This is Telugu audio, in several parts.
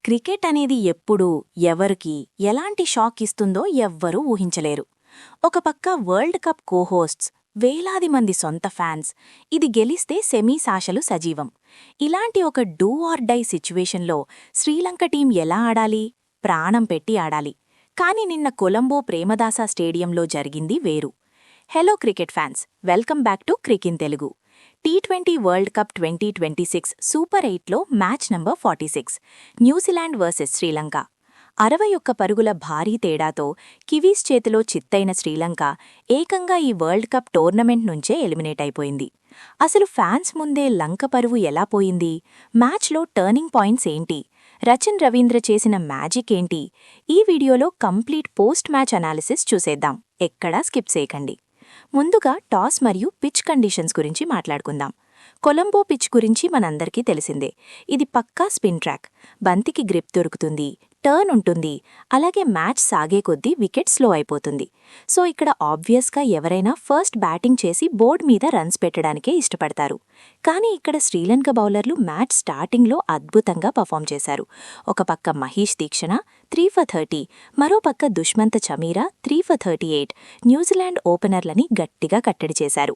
క్రికెట్ అనేది ఎప్పుడు ఎవరికి ఎలాంటి షాక్ ఇస్తుందో ఎవ్వరూ ఊహించలేరు. ఒక పక్క వరల్డ్ కప్ కోహోస్ట్స్, వేలాది మంది సొంత ఫ్యాన్స్, ఇది గెలిస్తే సెమీస్ ఆశలు సజీవం. ఇలాంటి ఒక డూ ఆర్ డై సిచ్యువేషన్లో శ్రీలంక టీం ఎలా ఆడాలి? ప్రాణం పెట్టి ఆడాలి. కాని నిన్న కొలంబో ప్రేమదాస స్టేడియంలో జరిగింది వేరు. Hello cricket fans, welcome back to క్రికిన్ Telugu. T20 world cup 2026 super 8లో match number 46 New Zealand versus Sri Lanka. 61 పరుగుల భారీ తేడాతో కివీస్ చేతిలో చిత్తైన శ్రీలంక ఏకంగా ఈ వరల్డ్ కప్ టోర్నమెంట్ నుంచే ఎలిమినేట్ అయిపోయింది. అసలు ఫ్యాన్స్ ముందే లంక పరువు ఎలా పోయింది? మ్యాచ్లో టర్నింగ్ పాయింట్స్ ఏంటి? రచిన్ రవీంద్ర చేసిన మ్యాజిక్ ఏంటి? ఈ వీడియోలో కంప్లీట్ పోస్ట్ మ్యాచ్ అనాలిసిస్ చూసేద్దాం. ఎక్కడా స్కిప్ చేయకండి. ముందుగా టాస్ మరియు పిచ్ కండిషన్స్ గురించి మాట్లాడుకుందాం. కొలంబో పిచ్ గురించి మనందరికీ తెలిసిందే. ఇది పక్కా స్పిన్ ట్రాక్. బంతికి గ్రిప్ దొరుకుతుంది, టర్న్ ఉంటుంది, అలాగే మ్యాచ్ సాగే కొద్దీ వికెట్ స్లో అయిపోతుంది. సో ఇక్కడ ఆబ్వియస్గా ఎవరైనా ఫస్ట్ బ్యాటింగ్ చేసి బోర్డ్ మీద రన్స్ పెట్టడానికే ఇష్టపడతారు. కానీ ఇక్కడ శ్రీలంక బౌలర్లు మ్యాచ్ స్టార్టింగ్లో అద్భుతంగా పర్ఫామ్ చేశారు. ఒక పక్క మహేష్ దీక్షణ 3 for 30, మరో పక్క దుష్మంత చమీరా 3 for 38 న్యూజిలాండ్ ఓపెనర్లని గట్టిగా కట్టడి చేశారు.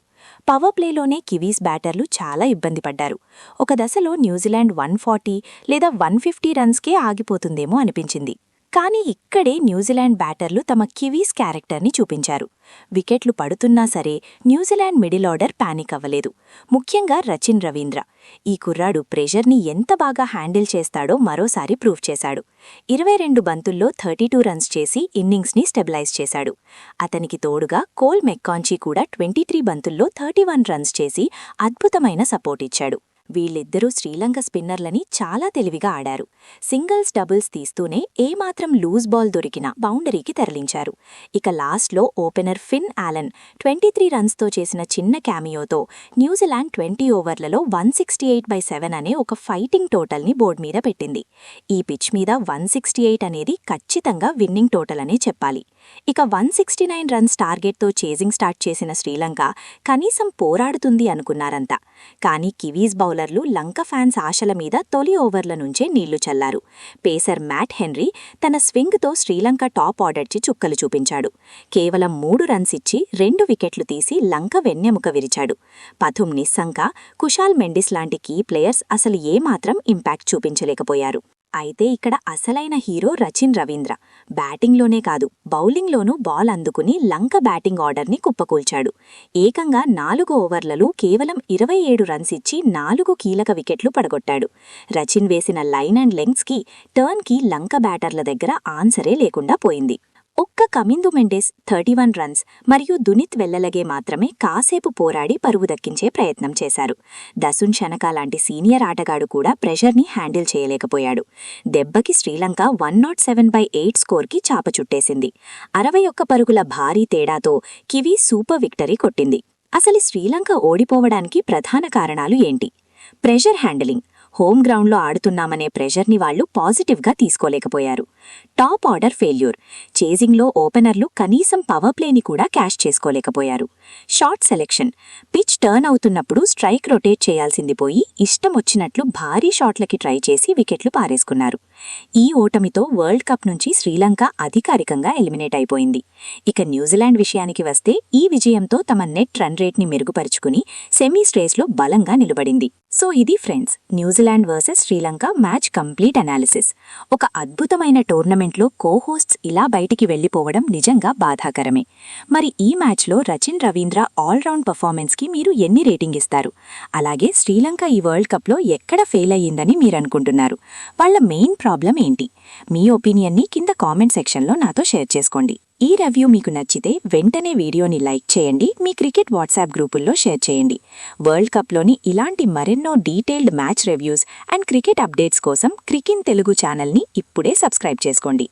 పవర్ ప్లేలోనే కివీస్ బ్యాటర్లు చాలా ఇబ్బంది పడ్డారు. ఒక దశలో న్యూజిలాండ్ 140 లేదా 150 రన్స్కే ఆగిపోతుందేమో అనిపించింది. కానీ ఇక్కడే న్యూజిలాండ్ బ్యాటర్లు తమ కివీస్ క్యారెక్టర్ని చూపించారు. వికెట్లు పడుతున్నా సరే న్యూజిలాండ్ మిడిల్ ఆర్డర్ పానిక్ అవ్వలేదు. ముఖ్యంగా రచిన్ రవీంద్ర. ఈ కుర్రాడు ప్రెషర్ని ఎంత బాగా హ్యాండిల్ చేస్తాడో మరోసారి ప్రూవ్ చేశాడు. 22 బంతుల్లో 32 రన్స్ చేసి ఇన్నింగ్స్ని స్టెబిలైజ్ చేశాడు. అతనికి తోడుగా కోల్ మెక్కాంచి కూడా 23 బంతుల్లో 31 రన్స్ చేసి అద్భుతమైన సపోర్ట్ ఇచ్చాడు. వీళ్ళిద్దరూ శ్రీలంక స్పిన్నర్లని చాలా తెలివిగా ఆడారు. సింగిల్స్ డబుల్స్ తీస్తూనే ఏమాత్రం లూజ్ బాల్ దొరికినా బౌండరీకి తరలించారు. ఇక లాస్ట్లో ఓపెనర్ ఫిన్ ఆలన్ 23 రన్స్తో చేసిన చిన్న క్యామియోతో న్యూజిలాండ్ 20 ఓవర్లలో 168/7 అనే ఒక ఫైటింగ్ టోటల్ని బోర్డ్ మీద పెట్టింది. ఈ పిచ్ మీద 168 అనేది ఖచ్చితంగా విన్నింగ్ టోటల్ అనే చెప్పాలి. ఇక 169 రన్స్ టార్గెట్తో చేజింగ్ స్టార్ట్ చేసిన శ్రీలంక కనీసం పోరాడుతుంది అనుకున్నారంతా. కానీ కివీస్ బౌలర్లు లంక ఫ్యాన్స్ ఆశల మీద తొలి ఓవర్ల నుంచే నీళ్లు చల్లారు. పేసర్ మ్యాట్ హెన్రీ తన స్వింగ్తో శ్రీలంక టాప్ ఆర్డర్చి చుక్కలు చూపించాడు. కేవలం 3 రన్స్ ఇచ్చి 2 వికెట్లు తీసి లంక వెన్నెముక విరిచాడు. పథుమ్ నిస్సంక, కుశాల్ మెండిస్ లాంటి కీ ప్లేయర్స్ అసలు ఏమాత్రం ఇంపాక్ట్ చూపించలేకపోయారు. అయితే ఇక్కడ అసలైన హీరో రచిన్ రవీంద్ర. బ్యాటింగ్లోనే కాదు, బౌలింగ్లోనూ బాల్ అందుకుని లంక బ్యాటింగ్ ఆర్డర్ని కుప్పకూల్చాడు. ఏకంగా 4 ఓవర్లలో కేవలం 27 రన్స్ ఇచ్చి 4 కీలక వికెట్లు పడగొట్టాడు. రచిన్ వేసిన లైన్ అండ్ లెంగ్స్కి, టర్న్కి లంక బ్యాటర్ల దగ్గర ఆన్సరే లేకుండా పోయింది. ఒక్క కమిందు మెండెస్ 31 రన్స్ మరియు దునిత్ వెల్లలగే మాత్రమే కాసేపు పోరాడి పరువు దక్కించే ప్రయత్నం చేశారు. దసున్ షనకా లాంటి సీనియర్ ఆటగాడు కూడా ప్రెషర్ని హ్యాండిల్ చేయలేకపోయాడు. దెబ్బకి శ్రీలంక 107/8 స్కోర్కి చాప చుట్టేసింది. 61 పరుగుల భారీ తేడాతో కివీ సూపర్ విక్టరీ కొట్టింది. అసలు శ్రీలంక ఓడిపోవడానికి ప్రధాన కారణాలు ఏంటి? Pressure handling. హోమ్ గ్రౌండ్లో ఆడుతున్నామనే ప్రెషర్ని వాళ్లు పాజిటివ్గా తీసుకోలేకపోయారు. Top order failure. చేజింగ్లో ఓపెనర్లు కనీసం పవర్ ప్లేని కూడా క్యాష్ చేసుకోలేకపోయారు. Shot selection. పిచ్ టర్న్ అవుతున్నప్పుడు స్ట్రైక్ రొటేట్ చేయాల్సింది పోయి ఇష్టమొచ్చినట్లు భారీ షాట్లకి ట్రై చేసి వికెట్లు పారేసుకున్నారు. ఈ ఓటమితో వరల్డ్ కప్ నుంచి శ్రీలంక అధికారికంగా ఎలిమినేట్ అయిపోయింది. ఇక న్యూజిలాండ్ విషయానికి వస్తే ఈ విజయంతో తమ నెట్ రన్ రేట్ని మెరుగుపరుచుకుని సెమీస్ రేస్లో బలంగా నిలబడింది. సో ఇది friends, New Zealand versus Sri Lanka match complete analysis. ఒక అద్భుతమైన టోర్నమెంట్లో కోహోస్ట్స్ ఇలా బయటికి వెళ్లిపోవడం నిజంగా బాధాకరమే. మరి ఈ మ్యాచ్లో రచిన్ రవీంద్ర ఆల్రౌండ్ పర్ఫార్మెన్స్కి మీరు ఎన్ని రేటింగ్ ఇస్తారు? అలాగే శ్రీలంక ఈ వరల్డ్ కప్లో ఎక్కడ ఫెయిల్ అయ్యిందని మీరనుకుంటున్నారు? వాళ్ల మెయిన్ ప్రాబ్లం ఏంటి? మీ ఒపీనియన్ని కింద కామెంట్ సెక్షన్లో నాతో షేర్ చేసుకోండి. ఈ రివ్యూ మీకు నచ్చితే వెంటనే వీడియోని లైక్ చేయండి, మీ క్రికెట్ వాట్సాప్ గ్రూపుల్లో షేర్ చేయండి. వరల్డ్ కప్లోని ఇలాంటి మరెన్నో detailed match reviews and cricket updates కోసం క్రికిన్ తెలుగు ఛానల్ని ఇప్పుడే సబ్స్క్రైబ్ చేసుకోండి.